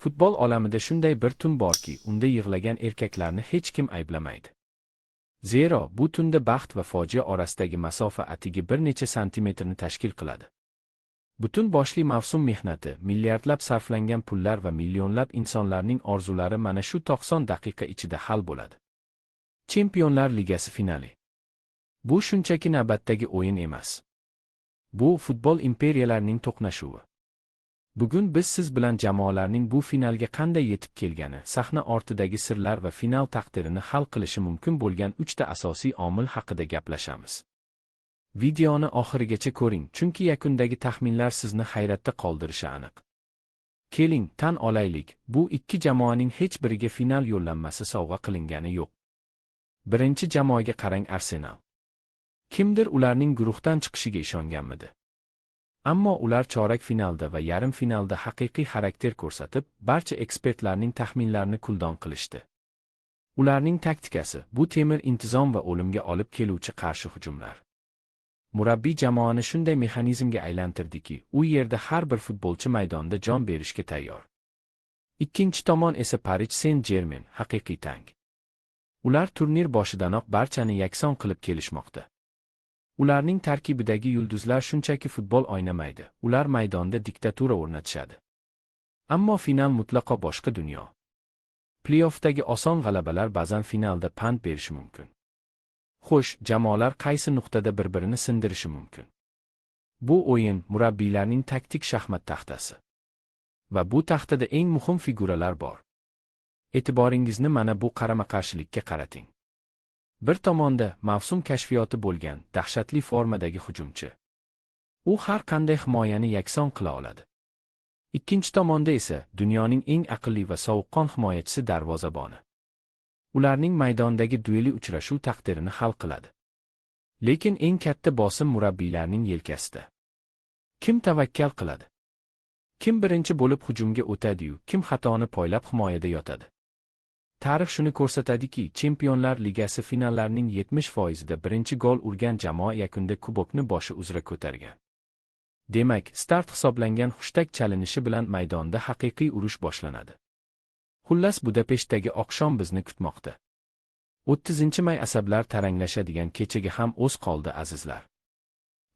Futbol olamida shunday bir tun borki, unda yig'lagan erkaklarni hech kim ayblamaydi. Zero, bu tunda baxt va fojia orasidagi masofa atigi bir necha santimetrni tashkil qiladi. Butun boshli mavsum mehnati, milliardlab sarflangan pullar va millionlab insonlarning orzulari mana shu 90 daqiqa ichida hal bo'ladi. Chempionlar Ligasi finali. Bu shunchaki navbatdagi o'yin emas. Bu futbol imperiyalarining to'qnashuvi. Bugun biz siz bilan jamoalarning bu finalga qanday yetib kelgani, sahna ortidagi sirlar va final taqdirini hal qilishi mumkin bo'lgan 3 ta asosiy omil haqida gaplashamiz. Videoni oxirigacha ko'ring, chunki yakundagi taxminlar sizni hayratda qoldirishi aniq. Keling, tan olaylik, bu ikki jamoaning hech biriga final yo'llanmasi sovg'a qilingani yo'q. Birinchi jamoaga qarang, Arsenal. Kimdir ularning guruhdan chiqishiga ishonganmidi? Ammo ular chorak finalda va yarim finalda haqiqiy xarakter ko'rsatib, barcha ekspertlarning taxminlarini kuldon qilishdi. Ularning taktikasi bu temir intizom va o'limga olib keluvchi qarshi hujumlar. Murabbiy jamoani shunday mexanizmga aylantirdiki, u yerda har bir futbolchi maydonda jon berishga tayyor. Ikkinchi tomon esa Paris Saint-Germain, haqiqiy tank. Ular turnir boshidanoq barchani yakson qilib kelishmoqda. Ularning tarkibidagi yulduzlar shunchaki futbol o'ynamaydi, ular maydonda diktatura o'rnatishadi. Ammo final mutlaqo boshqa dunyo. Playoffdagi oson g'alabalar ba'zan finalda pand berishi mumkin. Xo'sh, jamoalar qaysi nuqtada bir-birini sindirishi mumkin? Bu o'yin murabbiylarning taktik shaxmat taxtasi. Va bu taxtada eng muhim figuralar bor. E'tiboringizni mana bu qarama-qarshilikka qarating. Bir tomonda mavsum kashfiyoti bo'lgan dahshatli formadagi hujumchi. U har qanday himoyani yakson qila oladi. Ikkinchi tomonda esa dunyoning eng aqlli va sovuqqon himoyachisi darvozaboni. Ularning maydondagi dueli uchrashuv taqdirini hal qiladi. Lekin eng katta bosim murabbiylarning yelkasida. Kim tavakkal qiladi? Kim birinchi bo'lib hujumga o'tadi-yu, kim xatoni poylab himoyada yotadi? Tarix shuni ko'rsatadiki, Chempionlar Ligasi finallarining 70%da birinchi gol urgan jamoa yakunda kubokni boshi uzra ko'targan. Demak, start hisoblangan hushtak chalinishi bilan maydonda haqiqiy urush boshlanadi. Xullas, Budapeshtdagi oqshom bizni kutmoqda. 30-may asablar taranglashadigan kechaga ham o'z qoldi, azizlar.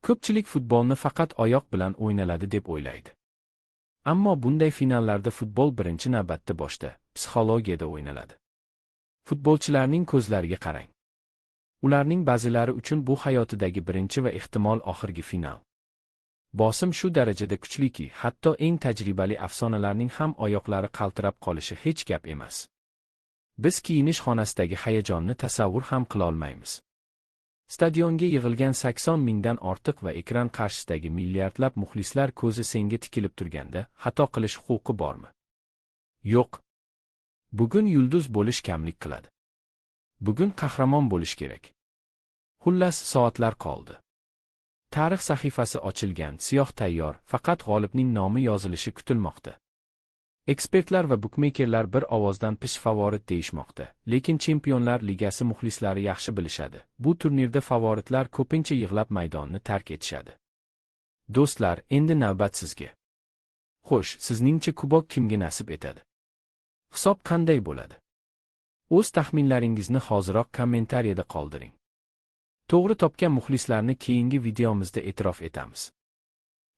Ko'pchilik futbolni faqat oyoq bilan o'ynaladi deb o'ylaydi. Ammo bunday finallarda futbol birinchi navbatda boshda, psixologiyada o'ynaladi. Futbolchilarning ko'zlariga qarang. Ularning ba'zilari uchun bu hayotidagi birinchi va ehtimol oxirgi final. Bosim shu darajada kuchliki, hatto eng tajribali afsonalarning ham oyoqlari qaltirab qolishi hech gap emas. Biz kiyinish xonasidagi hayajonni tasavvur ham qila olmaymiz. Stadionga yig'ilgan 80 mingdan ortiq va ekran qarshisidagi milliardlab muxlislar ko'zi senga tikilib turganda, xato qilish huquqi bormi? Yo'q. Bugun yulduz bo'lish kamlik qiladi. Bugun qahramon bo'lish kerak. Xullas, soatlar qoldi. Tarix sahifasi ochilgan, siyoh tayyor, faqat g'olibning nomi yozilishi kutilmoqda. Ekspertlar va bukmekerlar bir ovozdan pish favorit deyishmoqda, lekin Chempionlar Ligasi muxlislari yaxshi bilishadi. Bu turnirda favoritlar ko'pincha yig'lab maydonni tark etishadi. Do'stlar, endi navbat sizga. Xo'sh, sizningcha kubok kimga nasib etadi? Hisob qanday bo'ladi? O'z taxminlaringizni hoziroq kommentariyada qoldiring. To'g'ri topgan muxlislarni keyingi videomizda e'tirof etamiz.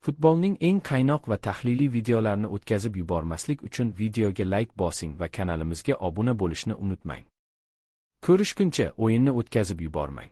Futbolning eng qaynoq va tahliliy videolarini o'tkazib yubormaslik uchun videoga like bosing va kanalimizga obuna bo'lishni unutmang. Ko'rishguncha o'yinni o'tkazib yubormang.